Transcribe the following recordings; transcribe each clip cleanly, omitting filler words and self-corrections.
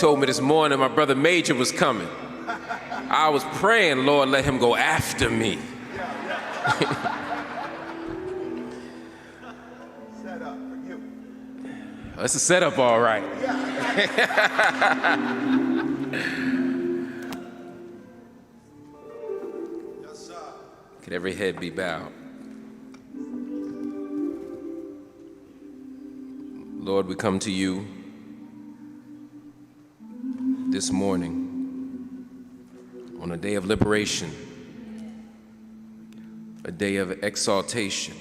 told me this morning my brother Major was coming. I was praying, Lord, let him go after me. Setup for you. That's a setup, all right. Yes, sir. Could every head be bowed? Lord, we come to you this morning on a day of liberation, a day of exaltation,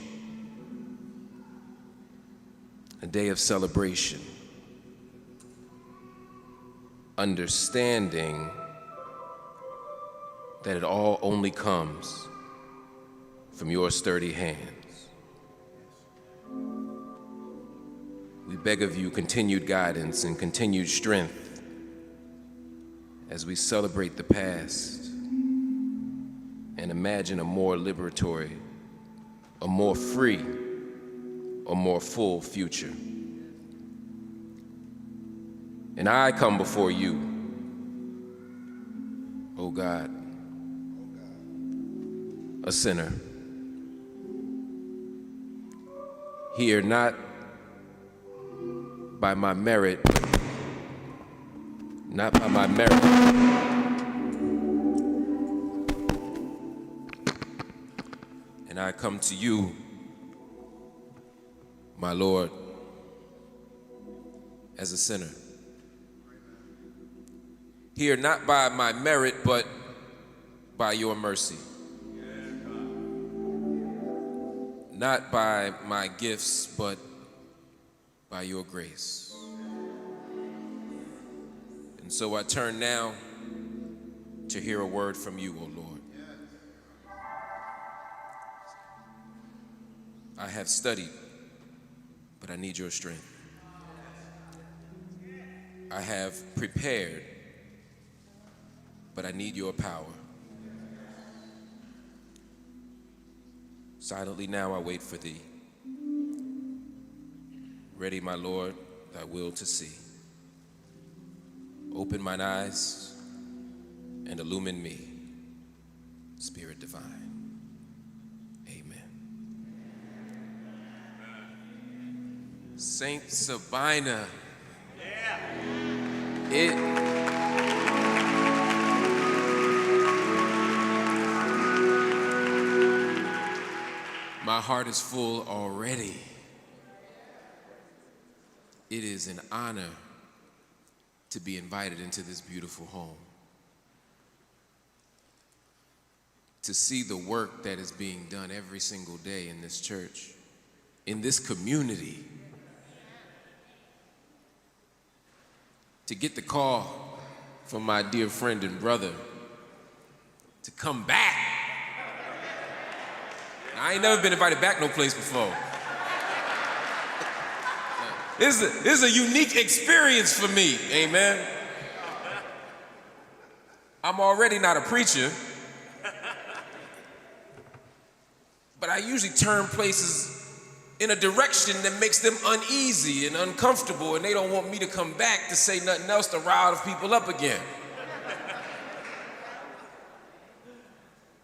a day of celebration, understanding that it all only comes from your sturdy hands. We beg of you continued guidance and continued strength as we celebrate the past and imagine a more liberatory, a more free, a more full future. And I come before you, oh God, a sinner, here not by my merit, not by my merit, and I come to you, my Lord, as a sinner. Here not by my merit, but by your mercy. Not by my gifts, but by your grace. And so I turn now to hear a word from you, O Lord. I have studied, but I need your strength. I have prepared, but I need your power. Silently now I wait for thee. Ready, my Lord, thy will to see. Open mine eyes and illumine me, Spirit divine. Amen. Saint Sabina. My heart is full already. It is an honor to be invited into this beautiful home, to see the work that is being done every single day in this church, in this community, to get the call from my dear friend and brother to come back. I ain't never been invited back no place before. This is a unique experience for me, amen. I'm already not a preacher, but I usually turn places in a direction that makes them uneasy and uncomfortable, and they don't want me to come back to say nothing else to rile the people up again.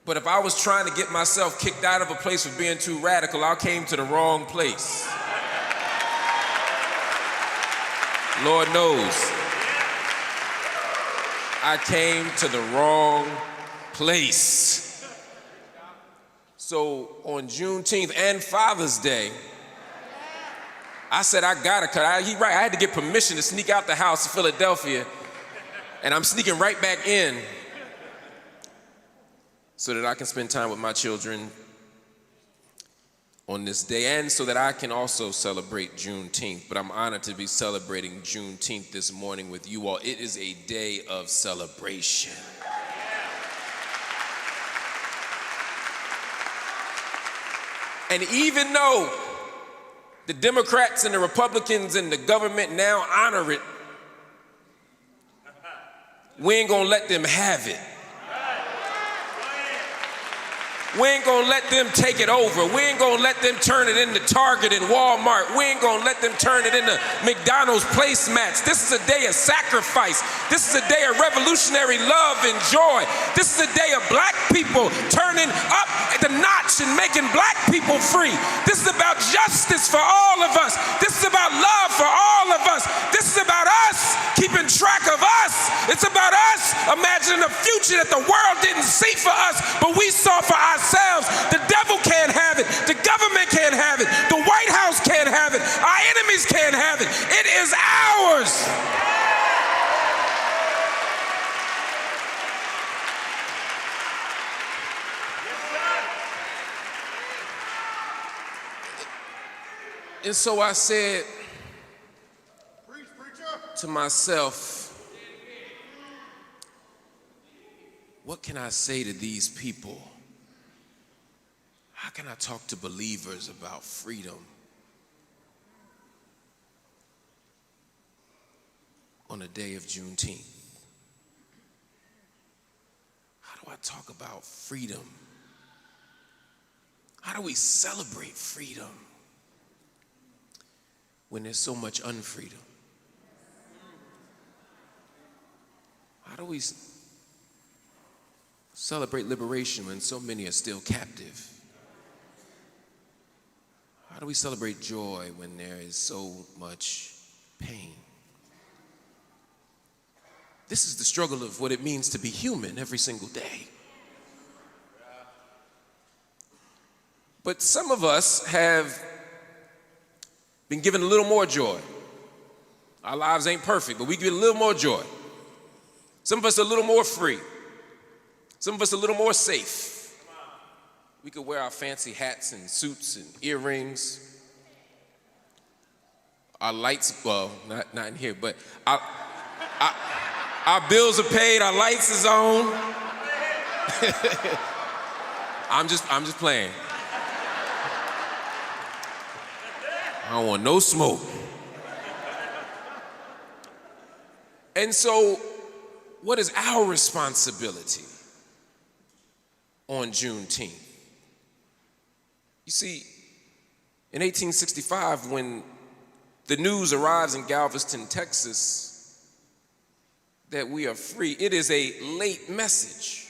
But if I was trying to get myself kicked out of a place for being too radical, I came to the wrong place. Lord knows, I came to the wrong place. So on Juneteenth and Father's Day, I said I gotta cut. He's right, I had to get permission to sneak out the house in Philadelphia, and I'm sneaking right back in so that I can spend time with my children on this day, and so that I can also celebrate Juneteenth. But I'm honored to be celebrating Juneteenth this morning with you all. It is a day of celebration. And even though the Democrats and the Republicans and the government now honor it, we ain't gonna let them have it. We ain't gonna let them take it over. We ain't gonna let them turn it into Target and Walmart. We ain't gonna let them turn it into McDonald's placemats. This is a day of sacrifice. This is a day of revolutionary love and joy. This is a day of black people turning up the notch and making black people free. This is about justice for all of us. This is about love for all of us. This is about us keeping track of us. It's about us imagining a future that the world didn't see for us, but we saw for ourselves. The devil can't have it. The government can't have it. The White House can't have it. Our enemies can't have it. It is ours. And so I said to myself, what can I say to these people? How can I talk to believers about freedom on the day of Juneteenth? How do I talk about freedom? How do we celebrate freedom when there's so much unfreedom? How do we celebrate liberation when so many are still captive? How do we celebrate joy when there is so much pain? This is the struggle of what it means to be human every single day. But some of us have been given a little more joy. Our lives ain't perfect, but we get a little more joy. Some of us are a little more free. Some of us are a little more safe. We could wear our fancy hats and suits and earrings. Our lights, well, not in here, but our bills are paid, our lights is on. I'm just playing. I don't want no smoke. And so, what is our responsibility on Juneteenth? You see, in 1865, when the news arrives in Galveston, Texas, that we are free, it is a late message.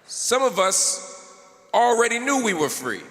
Some of us already knew we were free.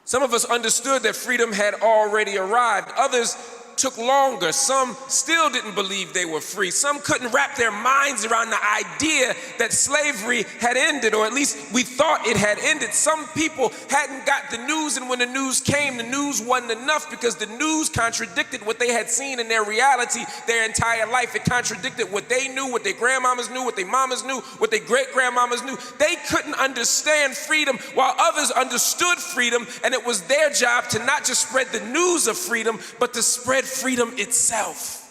Some of us understood that freedom had already arrived. Others took longer. Some still didn't believe they were free. Some couldn't wrap their minds around the idea that slavery had ended, or at least we thought it had ended. Some people hadn't got the news, and when the news came, the news wasn't enough because the news contradicted what they had seen in their reality their entire life. It contradicted what they knew, what their grandmamas knew, what their mamas knew, what their great-grandmamas knew. They couldn't understand freedom while others understood freedom, and it was their job to not just spread the news of freedom, but to spread freedom itself.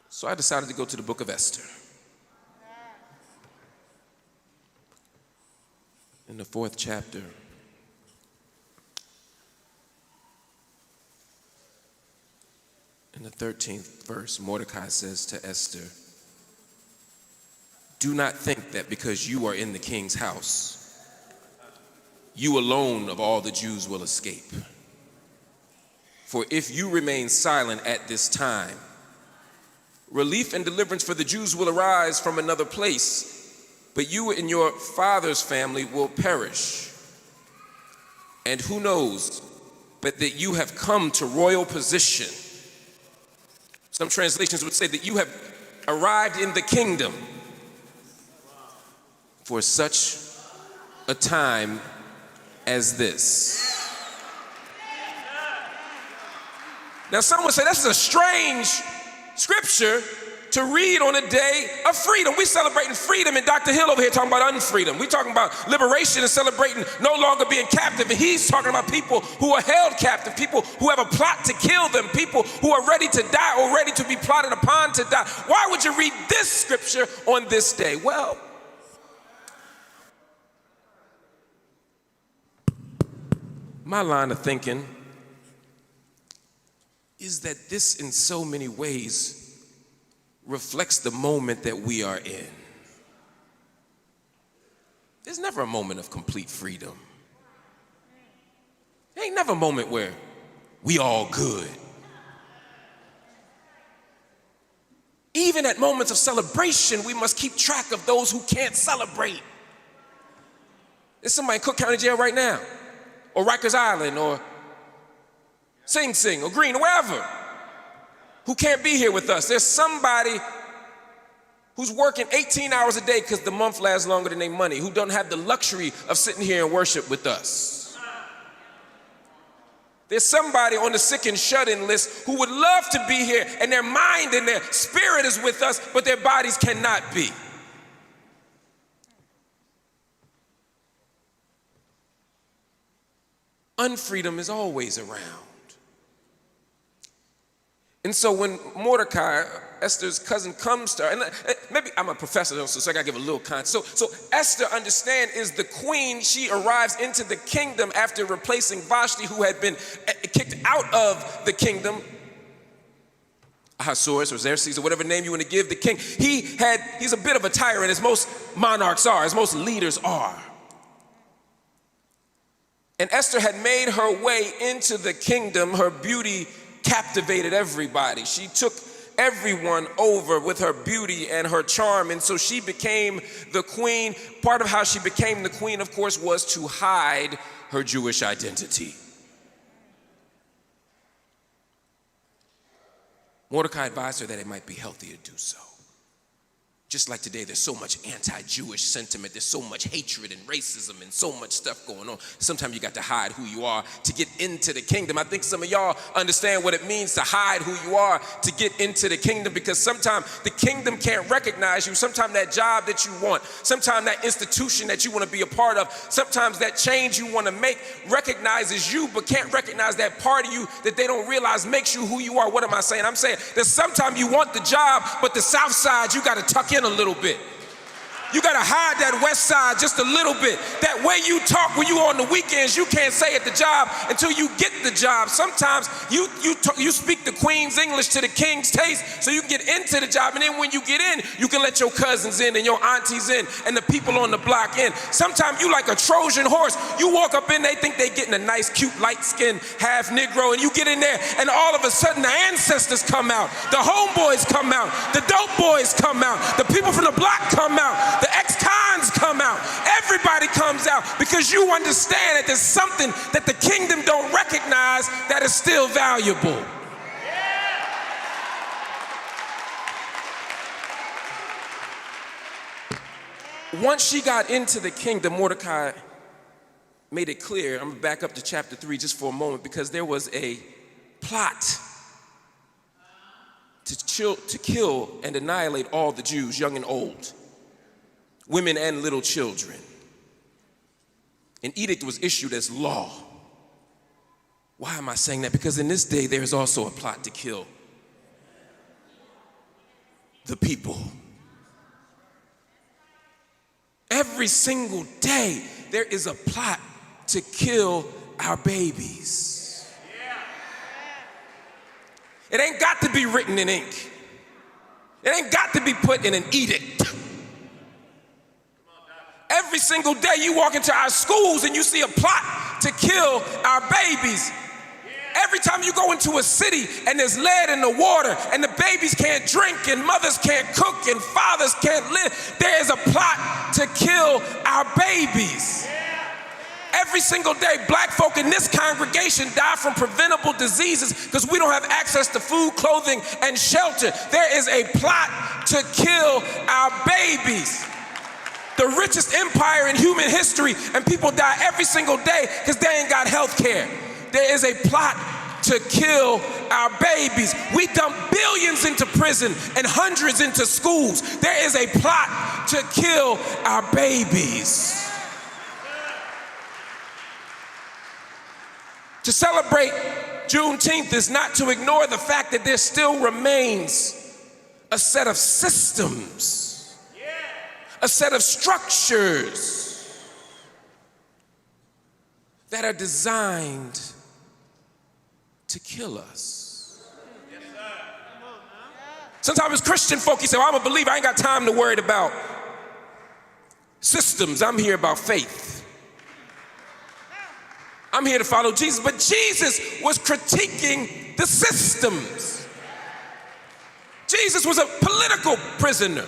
So I decided to go to the book of Esther. In the 4th chapter, in the 13th verse, Mordecai says to Esther, "Do not think that because you are in the king's house, you alone of all the Jews will escape. For if you remain silent at this time, relief and deliverance for the Jews will arise from another place, but you and your father's family will perish. And who knows but that you have come to royal position." Some translations would say that you have arrived in the kingdom for such a time as this. Now, some would say this is a strange scripture to read on a day of freedom. We celebrating freedom, and Dr. Hill over here talking about unfreedom. We talking about liberation and celebrating no longer being captive, and he's talking about people who are held captive, people who have a plot to kill them, people who are ready to die or ready to be plotted upon to die. Why would you read this scripture on this day? Well, my line of thinking is that this in so many ways reflects the moment that we are in. There's never a moment of complete freedom. There ain't never a moment where we all good. Even at moments of celebration, we must keep track of those who can't celebrate. There's somebody in Cook County Jail right now, or Rikers Island, or Sing Sing, or Green, or wherever, who can't be here with us. There's somebody who's working 18 hours a day because the month lasts longer than their money, who don't have the luxury of sitting here and worship with us. There's somebody on the sick and shut-in list who would love to be here, and their mind and their spirit is with us, but their bodies cannot be. Unfreedom is always around. And so when Mordecai, Esther's cousin, comes to her, and maybe I'm a professor also, so I gotta give a little context. So Esther, understand, is the queen. She arrives into the kingdom after replacing Vashti, who had been kicked out of the kingdom. Ahasuerus or Xerxes, or whatever name you want to give the king. He's a bit of a tyrant, as most monarchs are, as most leaders are. And Esther had made her way into the kingdom. Her beauty captivated everybody. She took everyone over with her beauty and her charm, and so she became the queen. Part of how she became the queen, of course, was to hide her Jewish identity. Mordecai advised her that it might be healthy to do so. Just like today, there's so much anti-Jewish sentiment, there's so much hatred and racism and so much stuff going on. Sometimes you got to hide who you are to get into the kingdom. I think some of y'all understand what it means to hide who you are to get into the kingdom, because sometimes the kingdom can't recognize you. Sometimes that job that you want, sometimes that institution that you want to be a part of, sometimes that change you want to make recognizes you, but can't recognize that part of you that they don't realize makes you who you are. What am I saying? I'm saying that sometimes you want the job, but the south side, you got to tuck in a little bit. You gotta hide that west side just a little bit. That way you talk when you on the weekends, you can't say at the job until you get the job. Sometimes you speak the queen's English to the king's taste so you can get into the job, and then when you get in, you can let your cousins in and your aunties in and the people on the block in. Sometimes you like a Trojan horse. You walk up in, they think they getting a nice, cute, light-skinned half Negro, and you get in there, and all of a sudden the ancestors come out, the homeboys come out, the dope boys come out, the people from the block come out, the ex-cons come out. Everybody comes out because you understand that there's something that the kingdom don't recognize that is still valuable. Once she got into the kingdom, Mordecai made it clear. I'm gonna back up to chapter 3 just for a moment, because there was a plot to kill and annihilate all the Jews, young and old, women and little children. An edict was issued as law. Why am I saying that? Because in this day, there is also a plot to kill the people. Every single day, there is a plot to kill our babies. It ain't got to be written in ink. It ain't got to be put in an edict. Every single day you walk into our schools and you see a plot to kill our babies. Every time you go into a city and there's lead in the water and the babies can't drink and mothers can't cook and fathers can't live, there is a plot to kill our babies. Every single day, black folk in this congregation die from preventable diseases because we don't have access to food, clothing, and shelter. There is a plot to kill our babies. The richest empire in human history, and people die every single day because they ain't got health care. There is a plot to kill our babies. We dump billions into prison and hundreds into schools. There is a plot to kill our babies. To celebrate Juneteenth is not to ignore the fact that there still remains a set of systems, a set of structures that are designed to kill us. Sometimes Christian folk, you say, well, I'm a believer, I ain't got time to worry about systems. I'm here about faith. I'm here to follow Jesus. But Jesus was critiquing the systems. Jesus was a political prisoner,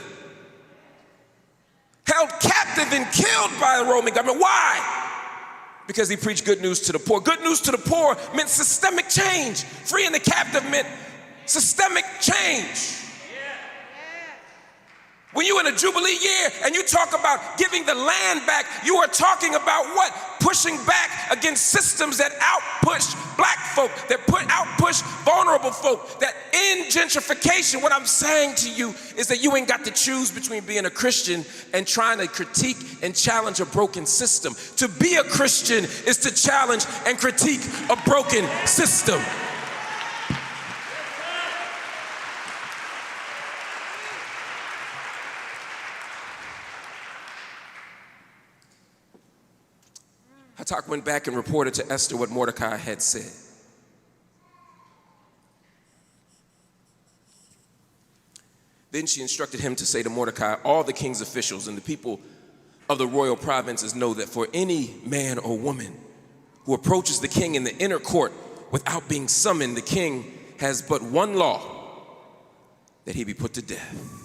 held captive and killed by the Roman government. Why? Because he preached good news to the poor. Good news to the poor meant systemic change. Freeing the captive meant systemic change. When you're in a Jubilee year and you talk about giving the land back, you are talking about what? Pushing back against systems that outpush black folk, that outpush vulnerable folk, that end gentrification. What I'm saying to you is that you ain't got to choose between being a Christian and trying to critique and challenge a broken system. To be a Christian is to challenge and critique a broken system. Hatak went back and reported to Esther what Mordecai had said. Then she instructed him to say to Mordecai, all the king's officials and the people of the royal provinces know that for any man or woman who approaches the king in the inner court without being summoned, the king has but one law, that he be put to death.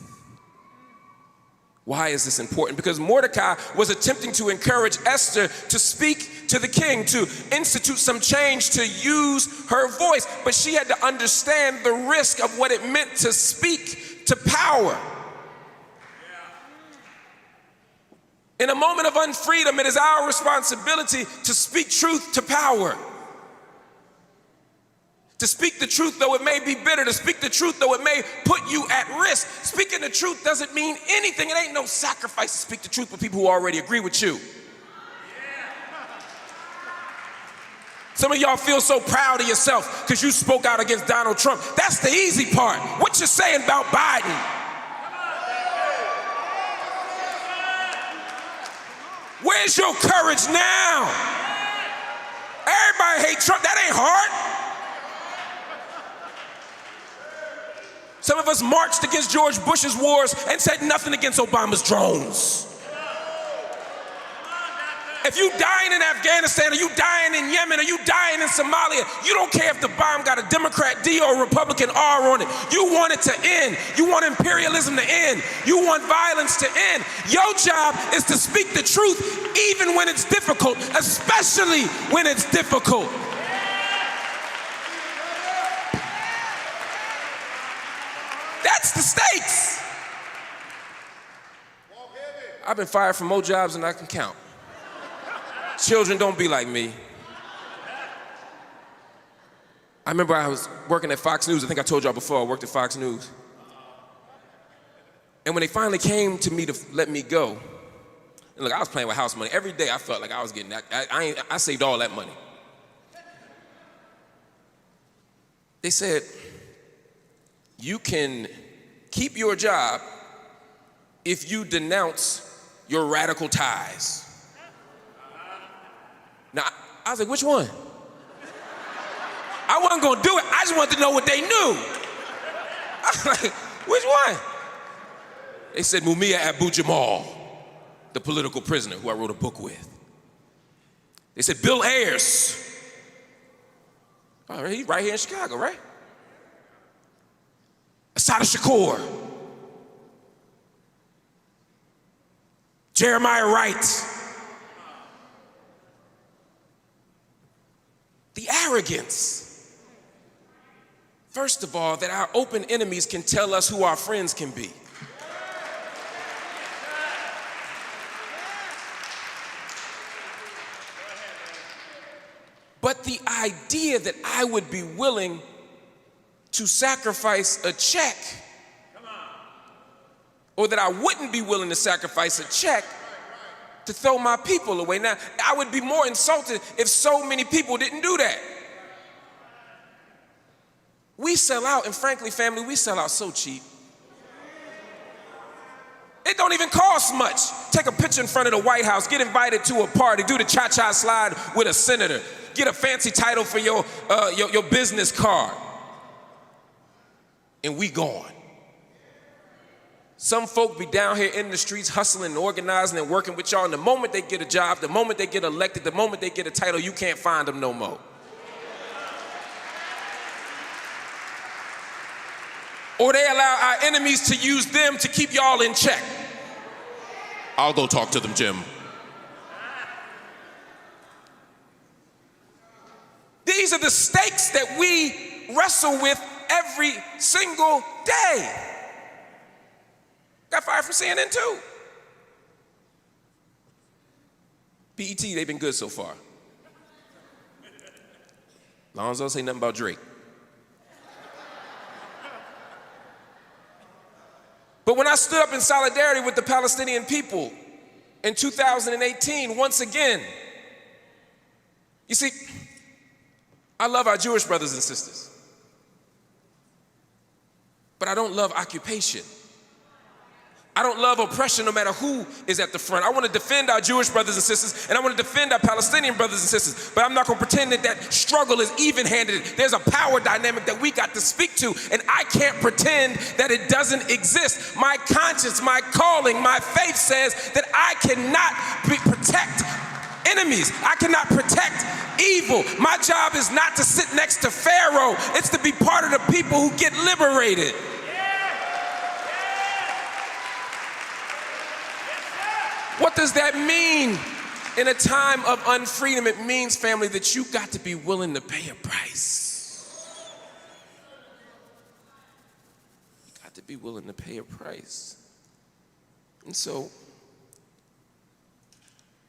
Why is this important? Because Mordecai was attempting to encourage Esther to speak to the king, to institute some change, to use her voice. But she had to understand the risk of what it meant to speak to power. In a moment of unfreedom, it is our responsibility to speak truth to power. To speak the truth though it may be bitter, to speak the truth though it may put you at risk. Speaking the truth doesn't mean anything. It ain't no sacrifice to speak the truth for people who already agree with you. Some of y'all feel so proud of yourself because you spoke out against Donald Trump. That's the easy part. What you saying about Biden? Where's your courage now? Everybody hates Trump. That ain't hard. Some of us marched against George Bush's wars and said nothing against Obama's drones. If you dying in Afghanistan, or you dying in Yemen, or you dying in Somalia, you don't care if the bomb got a Democrat D or a Republican R on it. You want it to end. You want imperialism to end. You want violence to end. Your job is to speak the truth even when it's difficult, especially when it's difficult. That's the stakes. I've been fired from more jobs than I can count. Children don't be like me. I remember I was working at Fox News. I think I told y'all before, I worked at Fox News. And when they finally came to me to let me go, and look, I was playing with house money. Every day I felt like I was getting that. I saved all that money. They said, you can keep your job if you denounce your radical ties. Now, I was like, which one? I wasn't gonna do it, I just wanted to know what they knew. I was like, which one? They said Mumia Abu-Jamal, the political prisoner who I wrote a book with. They said Bill Ayers. All right, he's right here in Chicago, right? Assata Shakur, Jeremiah Wright. The arrogance, first of all, that our open enemies can tell us who our friends can be. But the idea that I would be willing to sacrifice a check, or that I wouldn't be willing to sacrifice a check to throw my people away. Now, I would be more insulted if so many people didn't do that. We sell out, and frankly, family, we sell out so cheap. It don't even cost much. Take a picture in front of the White House, get invited to a party, do the cha-cha slide with a senator, get a fancy title for your business card, and we gone. Some folk be down here in the streets hustling and organizing and working with y'all, and the moment they get a job, the moment they get elected, the moment they get a title, you can't find them no more. Or they allow our enemies to use them to keep y'all in check. I'll go talk to them, Jim. These are the stakes that we wrestle with every single day. Got fired from CNN too. BET, they've been good so far. Lonzo say nothing about Drake. But when I stood up in solidarity with the Palestinian people in 2018, once again, you see, I love our Jewish brothers and sisters, but I don't love occupation. I don't love oppression no matter who is at the front. I want to defend our Jewish brothers and sisters, and I want to defend our Palestinian brothers and sisters, but I'm not going to pretend that that struggle is even-handed. There's a power dynamic that we got to speak to, and I can't pretend that it doesn't exist. My conscience, my calling, my faith says that I cannot protect enemies. I cannot protect evil. My job is not to sit next to Pharaoh. It's to be part of the people who get liberated. What does that mean in a time of unfreedom? It means, family, that you got to be willing to pay a price. You got to be willing to pay a price. And so,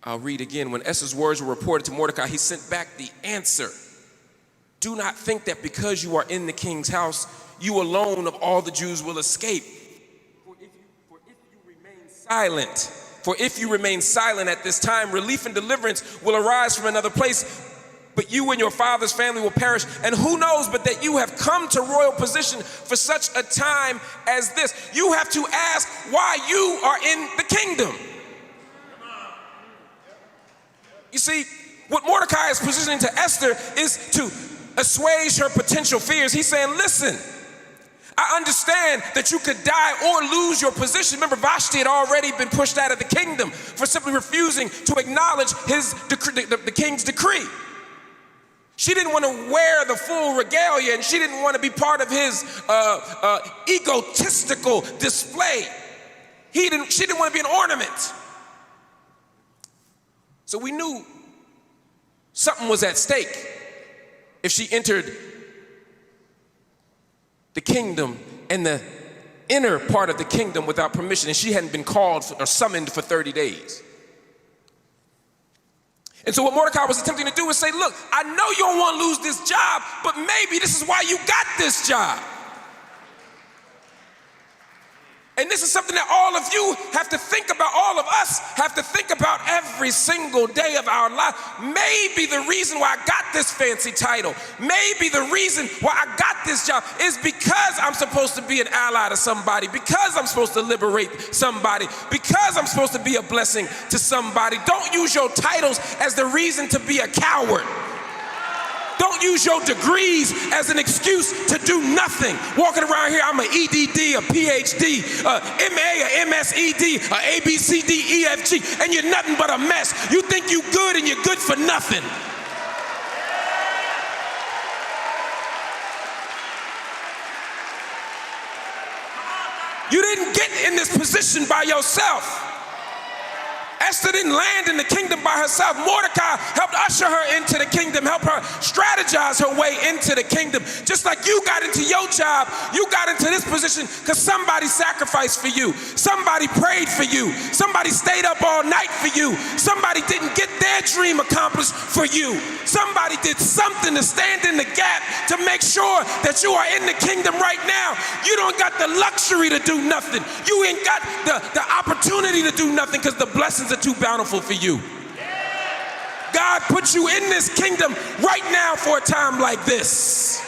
I'll read again. When Esther's words were reported to Mordecai, he sent back the answer. Do not think that because you are in the king's house, you alone of all the Jews will escape. For if you remain silent at this time, relief and deliverance will arise from another place, but you and your father's family will perish. And who knows but that you have come to royal position for such a time as this. You have to ask why you are in the kingdom. You see, what Mordecai is positioning to Esther is to assuage her potential fears. He's saying, listen, I understand that you could die or lose your position. Remember, Vashti had already been pushed out of the kingdom for simply refusing to acknowledge his the king's decree. She didn't want to wear the full regalia, and she didn't want to be part of his egotistical display. She didn't want to be an ornament. So we knew something was at stake if she entered the kingdom and the inner part of the kingdom without permission, and she hadn't been called or summoned for 30 days. And so what Mordecai was attempting to do is say, look, I know you don't want to lose this job, but maybe this is why you got this job. And this is something that all of you have to think about, all of us have to think about every single day of our life. Maybe the reason why I got this fancy title, maybe the reason why I got this job is because I'm supposed to be an ally to somebody, because I'm supposed to liberate somebody, because I'm supposed to be a blessing to somebody. Don't use your titles as the reason to be a coward. Don't use your degrees as an excuse to do nothing. Walking around here, I'm an EDD, a PhD, a MA, a MSED, a ABCD, EFG, and you're nothing but a mess. You think you good and you're good for nothing. You didn't get in this position by yourself. Esther didn't land in the kingdom by herself. Mordecai helped usher her into the kingdom, help her strategize her way into the kingdom. Just like you got into your job, you got into this position because somebody sacrificed for you. Somebody prayed for you. Somebody stayed up all night for you. Somebody didn't get their dream accomplished for you. Somebody did something to stand in the gap to make sure that you are in the kingdom right now. You don't got the luxury to do nothing. You ain't got the opportunity to do nothing because the blessings are too bountiful for you. God put you in this kingdom right now for a time like this.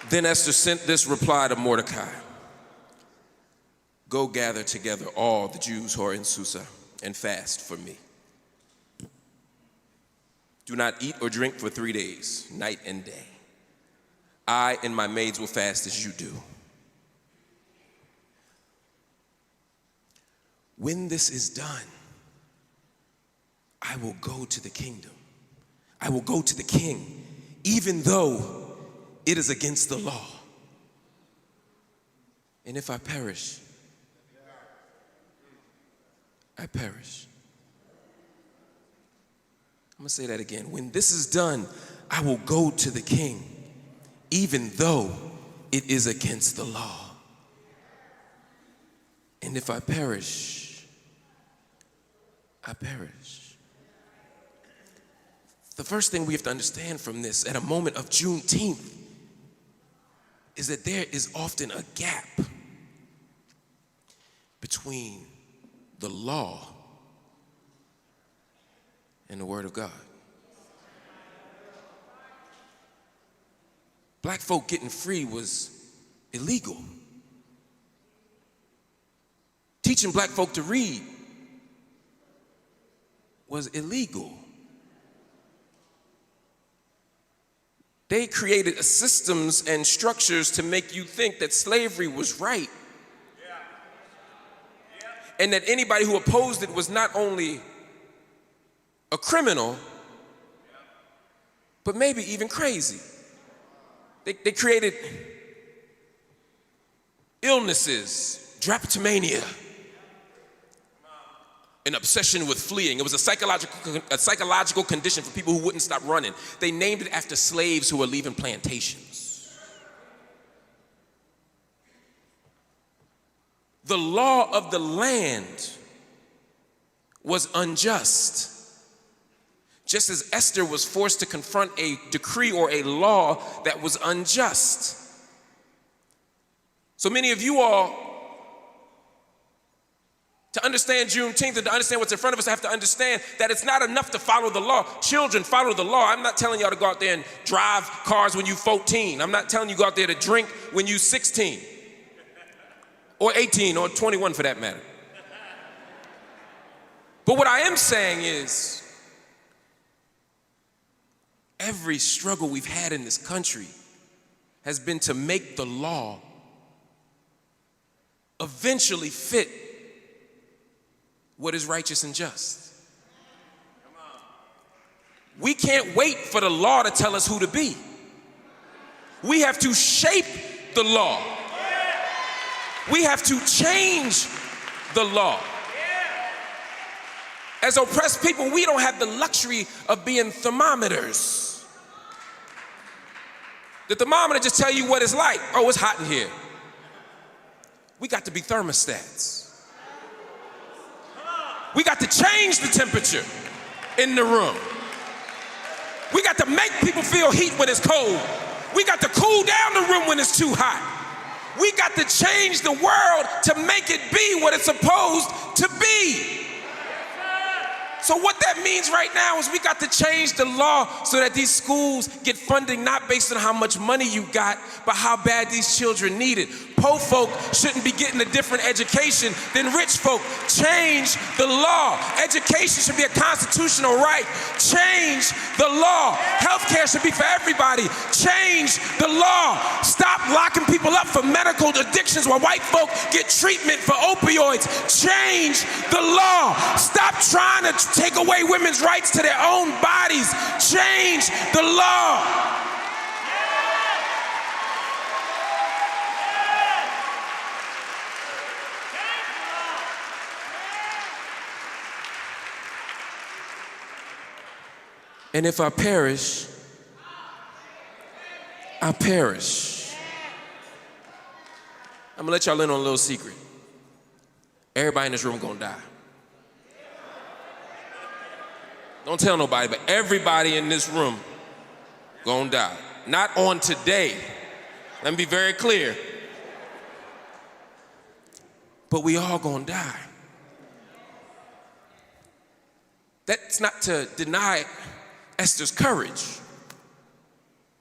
Then Esther sent this reply to Mordecai. Go gather together all the Jews who are in Susa and fast for me. Do not eat or drink for 3 days, night and day. I and my maids will fast as you do. When this is done, I will go to the kingdom. I will go to the king, even though it is against the law. And if I perish, I perish. I'm gonna say that again. When this is done, I will go to the king, even though it is against the law. And if I perish, I perish. The first thing we have to understand from this at a moment of Juneteenth is that there is often a gap between the law and the Word of God. Black folk getting free was illegal. Teaching black folk to read was illegal. They created systems and structures to make you think that slavery was right. And that anybody who opposed it was not only a criminal, but maybe even crazy. They created illnesses, drapetomania, an obsession with fleeing. It was a psychological condition for people who wouldn't stop running. They named it after slaves who were leaving plantations. The law of the land was unjust. Just as Esther was forced to confront a decree or a law that was unjust. So many of you all, to understand Juneteenth and to understand what's in front of us, have to understand that it's not enough to follow the law. Children, follow the law. I'm not telling y'all to go out there and drive cars when you're 14. I'm not telling you to go out there to drink when you're 16. Or 18 or 21 for that matter. But what I am saying is, every struggle we've had in this country has been to make the law eventually fit what is righteous and just. We can't wait for the law to tell us who to be. We have to shape the law. We have to change the law. As oppressed people, we don't have the luxury of being thermometers. The thermometer just tell you what it's like. Oh, it's hot in here. We got to be thermostats. We got to change the temperature in the room. We got to make people feel heat when it's cold. We got to cool down the room when it's too hot. We got to change the world to make it be what it's supposed to be. So what that means right now is we got to change the law so that these schools get funding not based on how much money you got, but how bad these children need it. Poor folk shouldn't be getting a different education than rich folk. Change the law. Education should be a constitutional right. Change the law. Healthcare should be for everybody. Change the law. Stop locking people up for medical addictions while white folk get treatment for opioids. Change the law. Stop trying to take away women's rights to their own bodies. Change the law. And if I perish, I perish. I'm gonna let y'all in on a little secret. Everybody in this room gonna die. Don't tell nobody, but everybody in this room gonna die. Not on today. Let me be very clear. But we all gonna die. That's not to deny Esther's courage.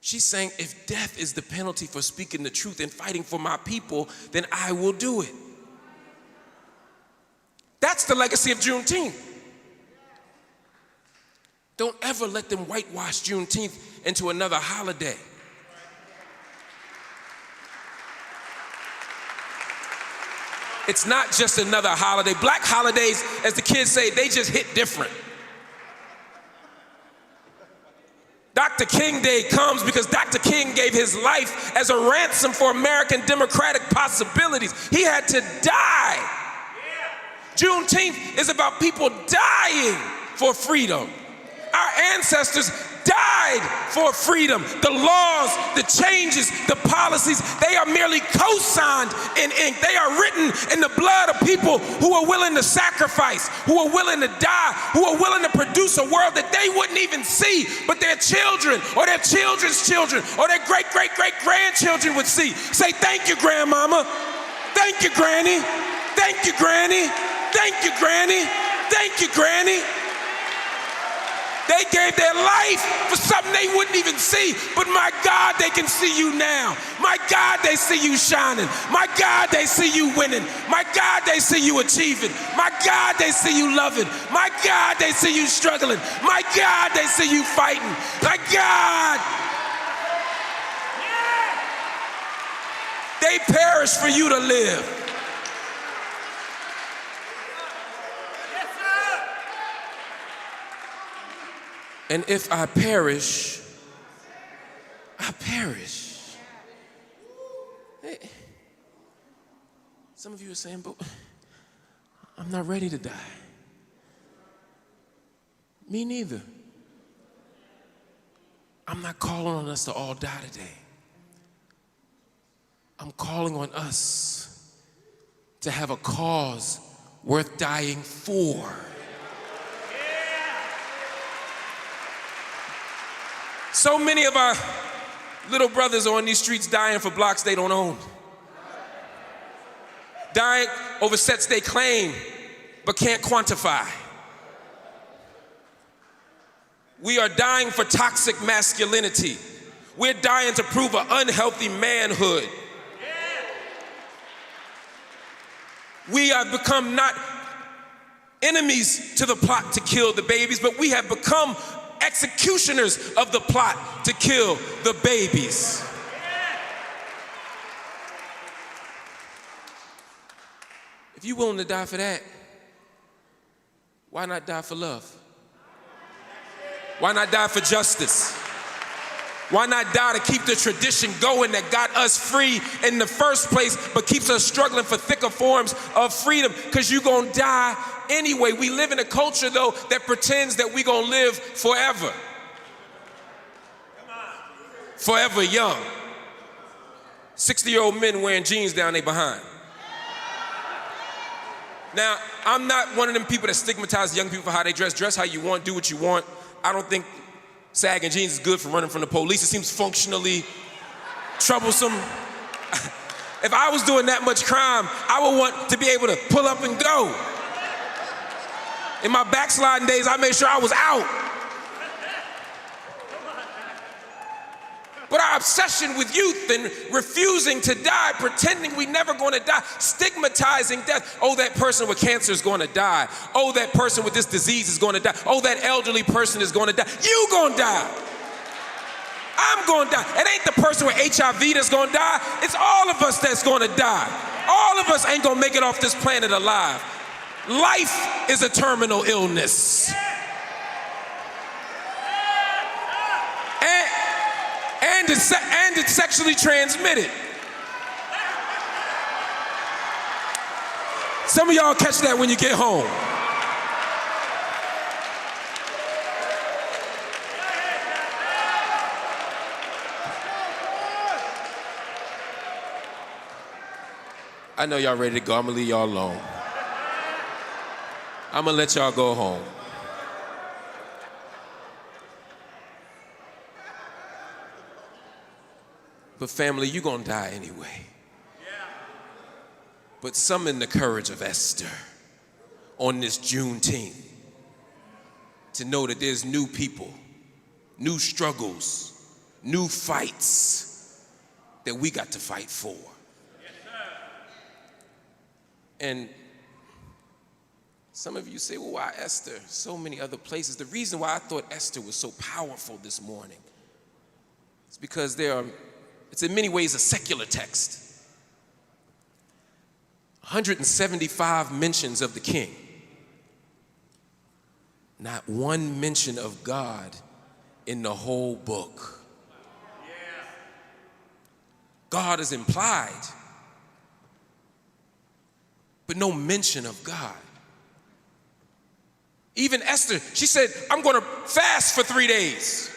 She's saying, if death is the penalty for speaking the truth and fighting for my people, then I will do it. That's the legacy of Juneteenth. Don't ever let them whitewash Juneteenth into another holiday. It's not just another holiday. Black holidays, as the kids say, they just hit different. Dr. King Day comes because Dr. King gave his life as a ransom for American democratic possibilities. He had to die. Juneteenth is about people dying for freedom. Our ancestors died for freedom. The laws, the changes, the policies, they are merely co-signed in ink. They are written in the blood of people who are willing to sacrifice, who are willing to die, who are willing to produce a world that they wouldn't even see, but their children or their children's children or their great-great-great-grandchildren would see. Say, thank you, grandmama. Thank you, granny. Thank you, granny. Thank you, granny. Thank you, granny. They gave their life for something they wouldn't even see, but my God, they can see you now. My God, they see you shining. My God, they see you winning. My God, they see you achieving. My God, they see you loving. My God, they see you struggling. My God, they see you fighting. My God. They perish for you to live. And if I perish, I perish. Hey, some of you are saying, but I'm not ready to die. Me neither. I'm not calling on us to all die today. I'm calling on us to have a cause worth dying for. So many of our little brothers are on these streets dying for blocks they don't own. Dying over sets they claim but can't quantify. We are dying for toxic masculinity. We're dying to prove an unhealthy manhood. We have become not enemies to the plot to kill the babies, but we have become executioners of the plot to kill the babies. If you're willing to die for that, why not die for love? Why not die for justice? Why not die to keep the tradition going that got us free in the first place, but keeps us struggling for thicker forms of freedom? Because you're gonna die anyway. We live in a culture, though, that pretends that we're gonna live forever. Forever young. 60-year-old men wearing jeans down their behind. Now, I'm not one of them people that stigmatize young people for how they dress. Dress how you want, do what you want. I don't think sagging jeans is good for running from the police. It seems functionally troublesome. If I was doing that much crime, I would want to be able to pull up and go. In my backsliding days, I made sure I was out. But our obsession with youth and refusing to die, pretending we never gonna die, stigmatizing death. Oh, that person with cancer is gonna die. Oh, that person with this disease is gonna die. Oh, that elderly person is gonna die. You gonna die. I'm gonna die. It ain't the person with HIV that's gonna die. It's all of us that's gonna die. All of us ain't gonna make it off this planet alive. Life is a terminal illness. And it's sexually transmitted. Some of y'all catch that when you get home. I know y'all ready to go. I'm gonna leave y'all alone. I'm gonna let y'all go home. But family, you're gonna die anyway. But summon the courage of Esther on this Juneteenth to know that there's new people, new struggles, new fights that we got to fight for. And some of you say, well, why Esther? So many other places. The reason why I thought Esther was so powerful this morning is because it's in many ways a secular text. 175 mentions of the king. Not one mention of God in the whole book. God is implied, but no mention of God. Even Esther, she said, I'm going to fast for 3 days.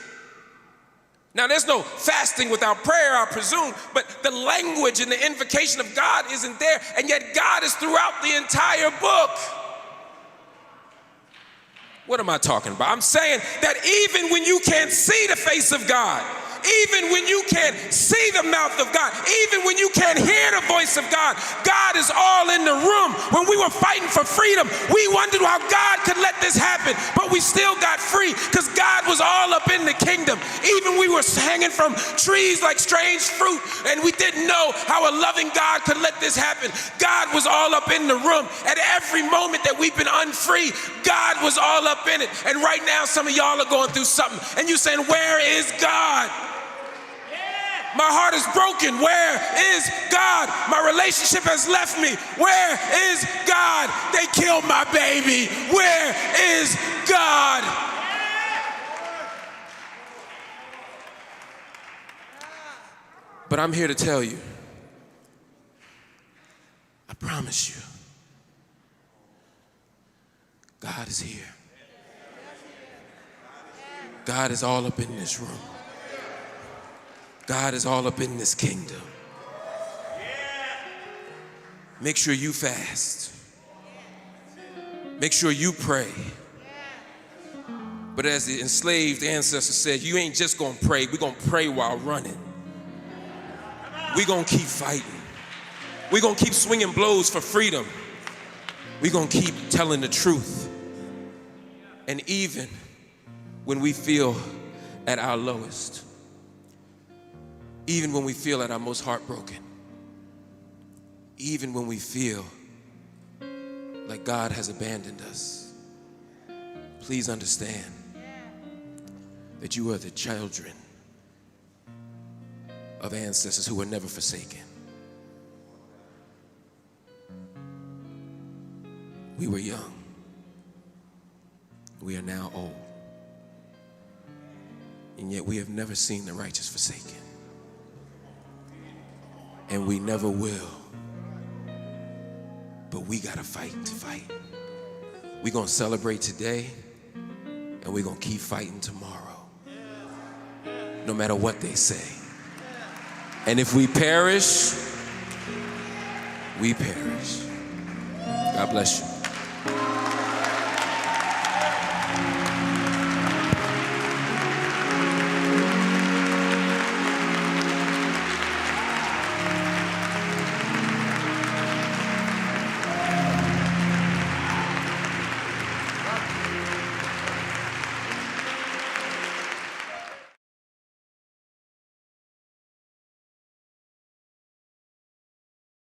Now, there's no fasting without prayer, I presume, but the language and the invocation of God isn't there, and yet God is throughout the entire book. What am I talking about? I'm saying that even when you can't see the face of God, even when you can't see the mouth of God, even when you can't hear the voice of God, God is all in the room. When we were fighting for freedom, we wondered how God could let this happen, but we still got free because God was all up in the kingdom. Even we were hanging from trees like strange fruit, and we didn't know how a loving God could let this happen. God was all up in the room. At every moment that we've been unfree, God was all up in it. And right now, some of y'all are going through something, and you're saying, where is God? My heart is broken. Where is God? My relationship has left me. Where is God? They killed my baby. Where is God? But I'm here to tell you, I promise you, God is here. God is all up in this room. God is all up in this kingdom. Make sure you fast. Make sure you pray. But as the enslaved ancestor said, you ain't just gonna pray, we're gonna pray while running. We're gonna keep fighting. We're gonna keep swinging blows for freedom. We're gonna keep telling the truth. And even when we feel at our lowest, even when we feel at our most heartbroken, even when we feel like God has abandoned us, please understand that you are the children of ancestors who were never forsaken. We were young. We are now old. And yet we have never seen the righteous forsaken. And we never will. But we gotta fight to fight. We're gonna celebrate today, and we're gonna keep fighting tomorrow. No matter what they say. And if we perish, we perish. God bless you.